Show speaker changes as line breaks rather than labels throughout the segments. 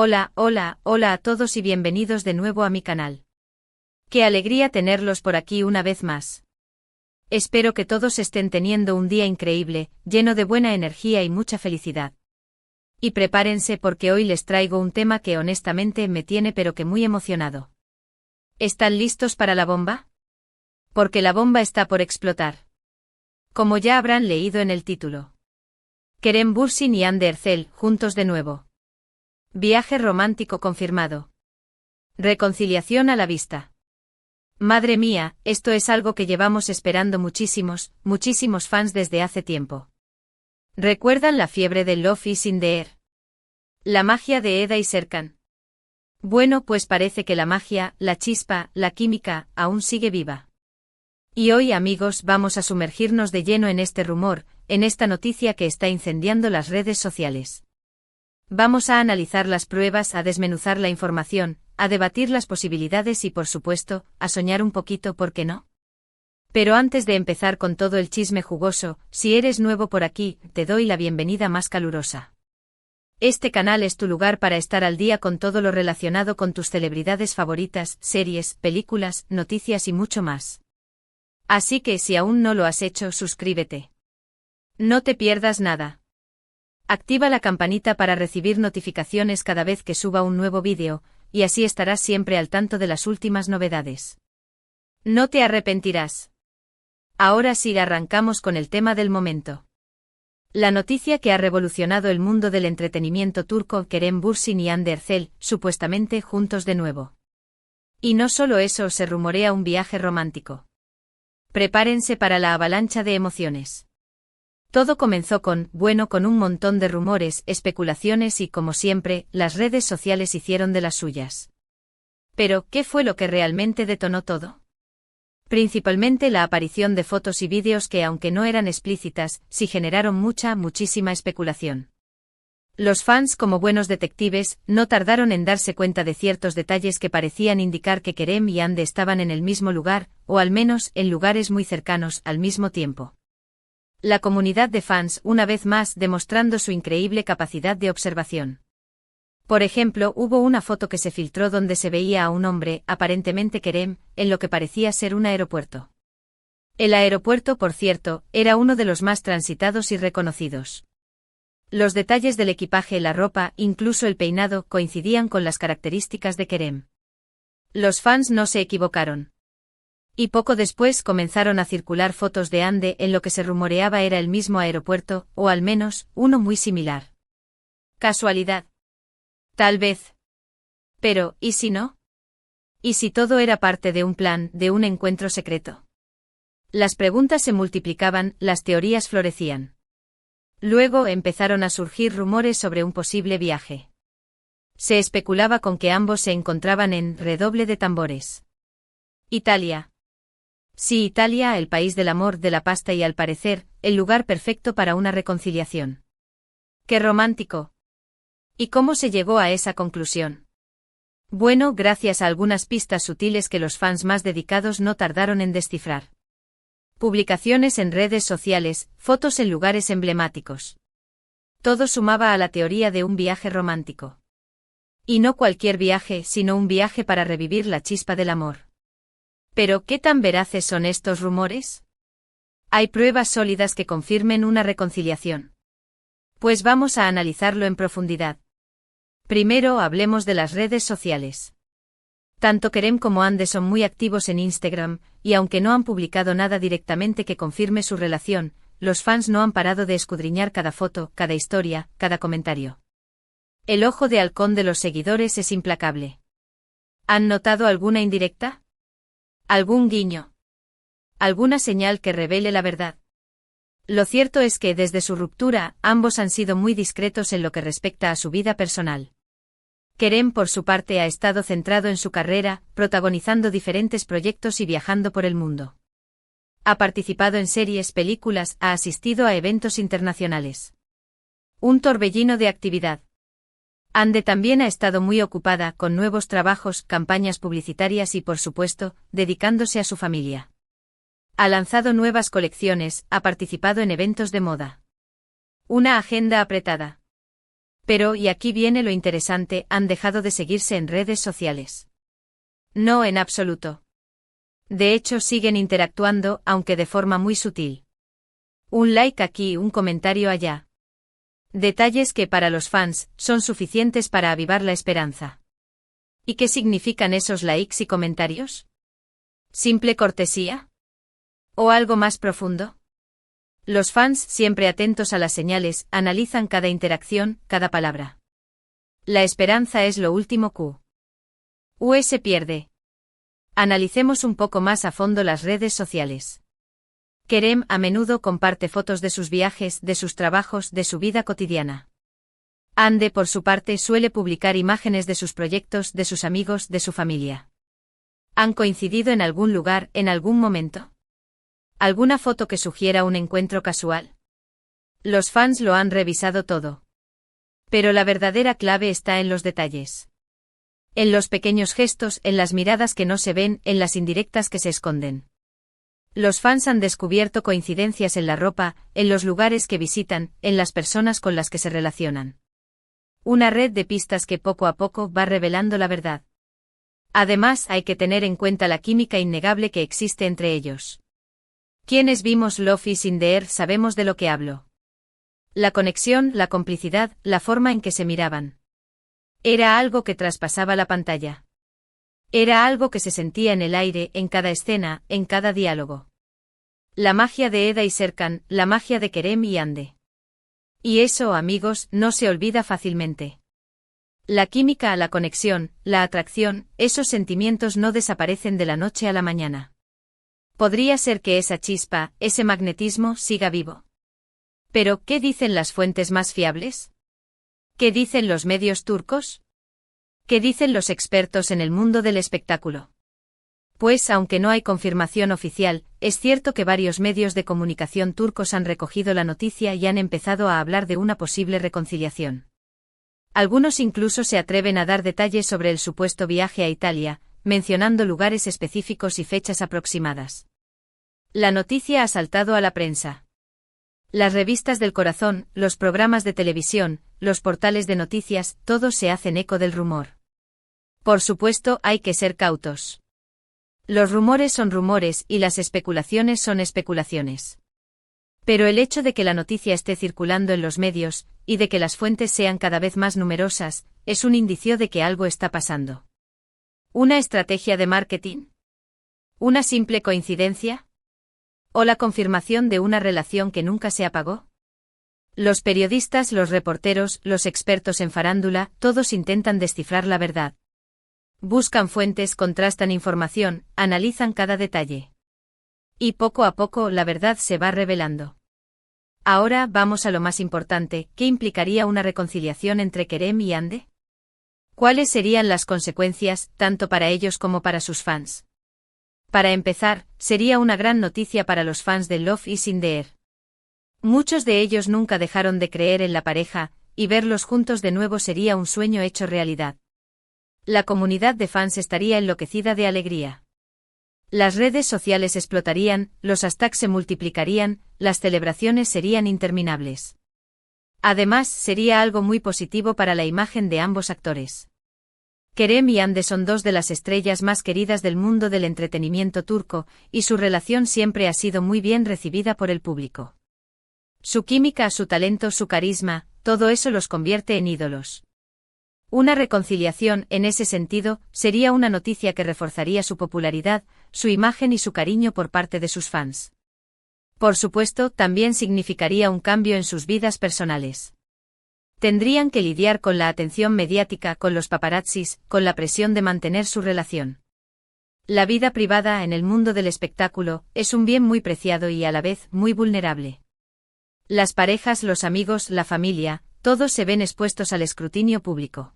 Hola, hola, hola a todos y bienvenidos de nuevo a mi canal. Qué alegría tenerlos por aquí una vez más. Espero que todos estén teniendo un día increíble, lleno de buena energía y mucha felicidad. Y prepárense porque hoy les traigo un tema que honestamente me tiene pero que muy emocionado. ¿Están listos para la bomba? Porque la bomba está por explotar. Como ya habrán leído en el título. Kerem Bürsin y Hande Erçel, juntos de nuevo. Viaje romántico confirmado. Reconciliación a la vista. Madre mía, esto es algo que llevamos esperando muchísimos fans desde hace tiempo. ¿Recuerdan la fiebre del Love is in the air? La magia de Eda y Serkan. Bueno, pues parece que la magia, la chispa, la química, aún sigue viva. Y hoy, amigos, vamos a sumergirnos de lleno en este rumor, en esta noticia que está incendiando las redes sociales. Vamos a analizar las pruebas, a desmenuzar la información, a debatir las posibilidades y, por supuesto, a soñar un poquito, ¿por qué no? Pero antes de empezar con todo el chisme jugoso, si eres nuevo por aquí, te doy la bienvenida más calurosa. Este canal es tu lugar para estar al día con todo lo relacionado con tus celebridades favoritas, series, películas, noticias y mucho más. Así que si aún no lo has hecho, suscríbete. No te pierdas nada. Activa la campanita para recibir notificaciones cada vez que suba un nuevo vídeo, y así estarás siempre al tanto de las últimas novedades. No te arrepentirás. Ahora sí arrancamos con el tema del momento. La noticia que ha revolucionado el mundo del entretenimiento turco: Kerem Bürsin y Hande Erçel, supuestamente juntos de nuevo. Y no solo eso, se rumorea un viaje romántico. Prepárense para la avalancha de emociones. Todo comenzó con un montón de rumores, especulaciones y, como siempre, las redes sociales hicieron de las suyas. Pero, ¿qué fue lo que realmente detonó todo? Principalmente la aparición de fotos y vídeos que, aunque no eran explícitas, sí generaron muchísima especulación. Los fans, como buenos detectives, no tardaron en darse cuenta de ciertos detalles que parecían indicar que Kerem y Hande estaban en el mismo lugar, o al menos en lugares muy cercanos, al mismo tiempo. La comunidad de fans, una vez más, demostrando su increíble capacidad de observación. Por ejemplo, hubo una foto que se filtró donde se veía a un hombre, aparentemente Kerem, en lo que parecía ser un aeropuerto. El aeropuerto, por cierto, era uno de los más transitados y reconocidos. Los detalles del equipaje, la ropa, incluso el peinado, coincidían con las características de Kerem. Los fans no se equivocaron. Y poco después comenzaron a circular fotos de Hande en lo que se rumoreaba era el mismo aeropuerto, o al menos, uno muy similar. ¿Casualidad? Tal vez. Pero, ¿y si no? ¿Y si todo era parte de un plan, de un encuentro secreto? Las preguntas se multiplicaban, las teorías florecían. Luego empezaron a surgir rumores sobre un posible viaje. Se especulaba con que ambos se encontraban en redoble de tambores. Italia. Sí, Italia, el país del amor, de la pasta y, al parecer, el lugar perfecto para una reconciliación. ¡Qué romántico! ¿Y cómo se llegó a esa conclusión? Bueno, gracias a algunas pistas sutiles que los fans más dedicados no tardaron en descifrar. Publicaciones en redes sociales, fotos en lugares emblemáticos. Todo sumaba a la teoría de un viaje romántico. Y no cualquier viaje, sino un viaje para revivir la chispa del amor. ¿Pero qué tan veraces son estos rumores? ¿Hay pruebas sólidas que confirmen una reconciliación? Pues vamos a analizarlo en profundidad. Primero hablemos de las redes sociales. Tanto Kerem como Hande son muy activos en Instagram, y aunque no han publicado nada directamente que confirme su relación, los fans no han parado de escudriñar cada foto, cada historia, cada comentario. El ojo de halcón de los seguidores es implacable. ¿Han notado alguna indirecta? ¿Algún guiño? ¿Alguna señal que revele la verdad? Lo cierto es que desde su ruptura, ambos han sido muy discretos en lo que respecta a su vida personal. Kerem, por su parte, ha estado centrado en su carrera, protagonizando diferentes proyectos y viajando por el mundo. Ha participado en series, películas, ha asistido a eventos internacionales. Un torbellino de actividad. Hande también ha estado muy ocupada con nuevos trabajos, campañas publicitarias y, por supuesto, dedicándose a su familia. Ha lanzado nuevas colecciones, ha participado en eventos de moda. Una agenda apretada. Pero, y aquí viene lo interesante, han dejado de seguirse en redes sociales. No en absoluto. De hecho, siguen interactuando, aunque de forma muy sutil. Un like aquí, un comentario allá. Detalles que para los fans son suficientes para avivar la esperanza. ¿Y qué significan esos likes y comentarios? ¿Simple cortesía? ¿O algo más profundo? Los fans, siempre atentos a las señales, analizan cada interacción, cada palabra. La esperanza es lo último que se pierde. Analicemos un poco más a fondo las redes sociales. Kerem a menudo comparte fotos de sus viajes, de sus trabajos, de su vida cotidiana. Hande, por su parte, suele publicar imágenes de sus proyectos, de sus amigos, de su familia. ¿Han coincidido en algún lugar, en algún momento? ¿Alguna foto que sugiera un encuentro casual? Los fans lo han revisado todo. Pero la verdadera clave está en los detalles. En los pequeños gestos, en las miradas que no se ven, en las indirectas que se esconden. Los fans han descubierto coincidencias en la ropa, en los lugares que visitan, en las personas con las que se relacionan. Una red de pistas que poco a poco va revelando la verdad. Además, hay que tener en cuenta la química innegable que existe entre ellos. Quienes vimos Love is in the Air sabemos de lo que hablo. La conexión, la complicidad, la forma en que se miraban. Era algo que traspasaba la pantalla. Era algo que se sentía en el aire, en cada escena, en cada diálogo. La magia de Eda y Serkan, la magia de Kerem y Hande. Y eso, amigos, no se olvida fácilmente. La química, la conexión, la atracción, esos sentimientos no desaparecen de la noche a la mañana. Podría ser que esa chispa, ese magnetismo, siga vivo. Pero, ¿qué dicen las fuentes más fiables? ¿Qué dicen los medios turcos? ¿Qué dicen los expertos en el mundo del espectáculo? Pues, aunque no hay confirmación oficial, es cierto que varios medios de comunicación turcos han recogido la noticia y han empezado a hablar de una posible reconciliación. Algunos incluso se atreven a dar detalles sobre el supuesto viaje a Italia, mencionando lugares específicos y fechas aproximadas. La noticia ha saltado a la prensa. Las revistas del corazón, los programas de televisión, los portales de noticias, todos se hacen eco del rumor. Por supuesto, hay que ser cautos. Los rumores son rumores y las especulaciones son especulaciones. Pero el hecho de que la noticia esté circulando en los medios, y de que las fuentes sean cada vez más numerosas, es un indicio de que algo está pasando. ¿Una estrategia de marketing? ¿Una simple coincidencia? ¿O la confirmación de una relación que nunca se apagó? Los periodistas, los reporteros, los expertos en farándula, todos intentan descifrar la verdad. Buscan fuentes, contrastan información, analizan cada detalle. Y poco a poco la verdad se va revelando. Ahora vamos a lo más importante, ¿qué implicaría una reconciliación entre Kerem y Hande? ¿Cuáles serían las consecuencias, tanto para ellos como para sus fans? Para empezar, sería una gran noticia para los fans de Love is in the Air. Muchos de ellos nunca dejaron de creer en la pareja, y verlos juntos de nuevo sería un sueño hecho realidad. La comunidad de fans estaría enloquecida de alegría. Las redes sociales explotarían, los hashtags se multiplicarían, las celebraciones serían interminables. Además, sería algo muy positivo para la imagen de ambos actores. Kerem y Hande son dos de las estrellas más queridas del mundo del entretenimiento turco, y su relación siempre ha sido muy bien recibida por el público. Su química, su talento, su carisma, todo eso los convierte en ídolos. Una reconciliación, en ese sentido, sería una noticia que reforzaría su popularidad, su imagen y su cariño por parte de sus fans. Por supuesto, también significaría un cambio en sus vidas personales. Tendrían que lidiar con la atención mediática, con los paparazzis, con la presión de mantener su relación. La vida privada en el mundo del espectáculo es un bien muy preciado y a la vez muy vulnerable. Las parejas, los amigos, la familia, todos se ven expuestos al escrutinio público.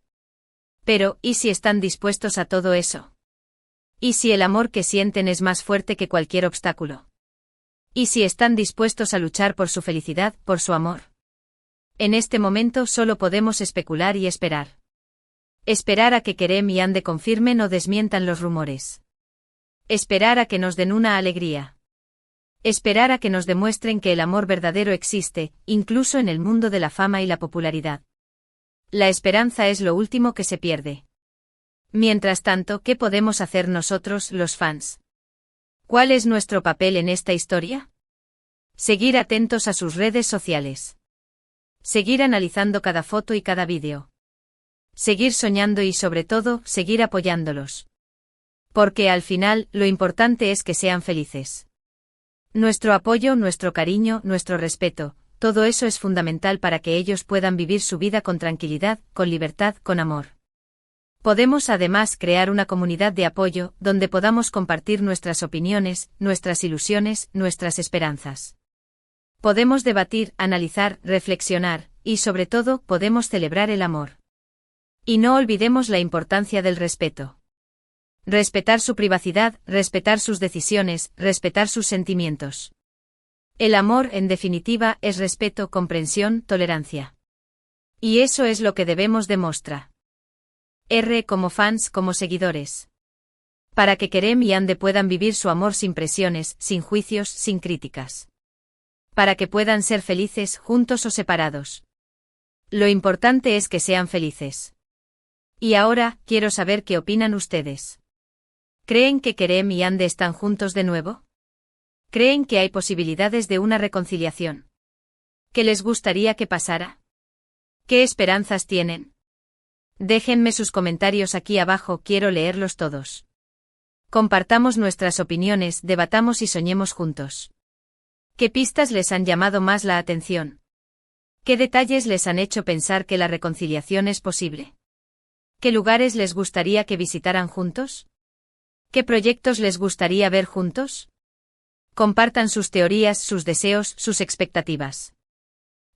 Pero, ¿y si están dispuestos a todo eso? ¿Y si el amor que sienten es más fuerte que cualquier obstáculo? ¿Y si están dispuestos a luchar por su felicidad, por su amor? En este momento solo podemos especular y esperar. Esperar a que Kerem y Hande confirmen o desmientan los rumores. Esperar a que nos den una alegría. Esperar a que nos demuestren que el amor verdadero existe, incluso en el mundo de la fama y la popularidad. La esperanza es lo último que se pierde. Mientras tanto, ¿qué podemos hacer nosotros, los fans? ¿Cuál es nuestro papel en esta historia? Seguir atentos a sus redes sociales. Seguir analizando cada foto y cada vídeo. Seguir soñando y sobre todo, seguir apoyándolos. Porque al final, lo importante es que sean felices. Nuestro apoyo, nuestro cariño, nuestro respeto, todo eso es fundamental para que ellos puedan vivir su vida con tranquilidad, con libertad, con amor. Podemos además crear una comunidad de apoyo, donde podamos compartir nuestras opiniones, nuestras ilusiones, nuestras esperanzas. Podemos debatir, analizar, reflexionar, y sobre todo, podemos celebrar el amor. Y no olvidemos la importancia del respeto. Respetar su privacidad, respetar sus decisiones, respetar sus sentimientos. El amor, en definitiva, es respeto, comprensión, tolerancia. Y eso es lo que debemos demostrar. Como fans, como seguidores. Para que Kerem y Ande puedan vivir su amor sin presiones, sin juicios, sin críticas. Para que puedan ser felices, juntos o separados. Lo importante es que sean felices. Y ahora, quiero saber qué opinan ustedes. ¿Creen que Kerem y Ande están juntos de nuevo? ¿Creen que hay posibilidades de una reconciliación? ¿Qué les gustaría que pasara? ¿Qué esperanzas tienen? Déjenme sus comentarios aquí abajo, quiero leerlos todos. Compartamos nuestras opiniones, debatamos y soñemos juntos. ¿Qué pistas les han llamado más la atención? ¿Qué detalles les han hecho pensar que la reconciliación es posible? ¿Qué lugares les gustaría que visitaran juntos? ¿Qué proyectos les gustaría ver juntos? Compartan sus teorías, sus deseos, sus expectativas.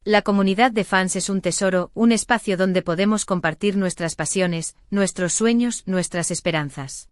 La comunidad de fans es un tesoro, un espacio donde podemos compartir nuestras pasiones, nuestros sueños, nuestras esperanzas.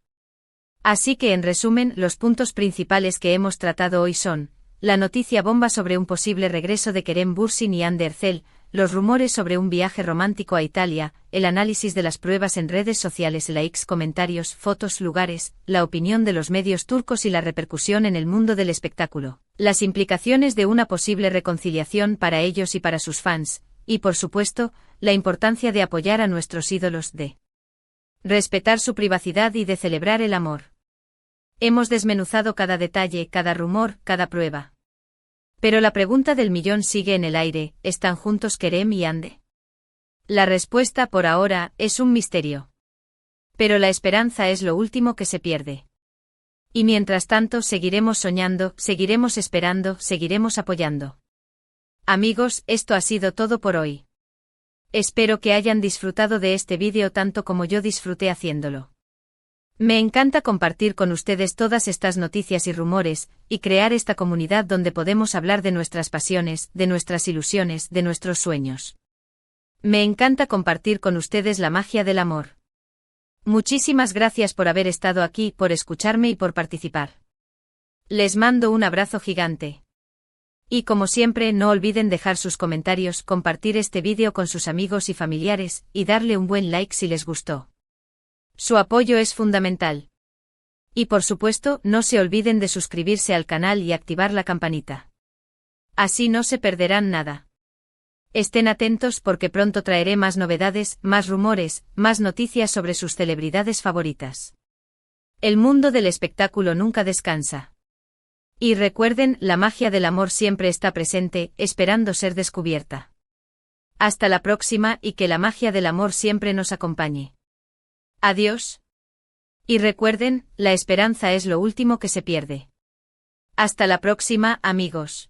Así que en resumen, los puntos principales que hemos tratado hoy son: la noticia bomba sobre un posible regreso de Kerem Bürsin y Hande Erçel, los rumores sobre un viaje romántico a Italia, el análisis de las pruebas en redes sociales, likes, comentarios, fotos, lugares, la opinión de los medios turcos y la repercusión en el mundo del espectáculo, las implicaciones de una posible reconciliación para ellos y para sus fans, y por supuesto, la importancia de apoyar a nuestros ídolos, de respetar su privacidad y de celebrar el amor. Hemos desmenuzado cada detalle, cada rumor, cada prueba. Pero la pregunta del millón sigue en el aire: ¿están juntos Kerem y Hande? La respuesta por ahora es un misterio. Pero la esperanza es lo último que se pierde. Y mientras tanto seguiremos soñando, seguiremos esperando, seguiremos apoyando. Amigos, esto ha sido todo por hoy. Espero que hayan disfrutado de este vídeo tanto como yo disfruté haciéndolo. Me encanta compartir con ustedes todas estas noticias y rumores, y crear esta comunidad donde podemos hablar de nuestras pasiones, de nuestras ilusiones, de nuestros sueños. Me encanta compartir con ustedes la magia del amor. Muchísimas gracias por haber estado aquí, por escucharme y por participar. Les mando un abrazo gigante. Y como siempre, no olviden dejar sus comentarios, compartir este vídeo con sus amigos y familiares, y darle un buen like si les gustó. Su apoyo es fundamental. Y por supuesto, no se olviden de suscribirse al canal y activar la campanita. Así no se perderán nada. Estén atentos porque pronto traeré más novedades, más rumores, más noticias sobre sus celebridades favoritas. El mundo del espectáculo nunca descansa. Y recuerden, la magia del amor siempre está presente, esperando ser descubierta. Hasta la próxima y que la magia del amor siempre nos acompañe. Adiós. Y recuerden, la esperanza es lo último que se pierde. Hasta la próxima, amigos.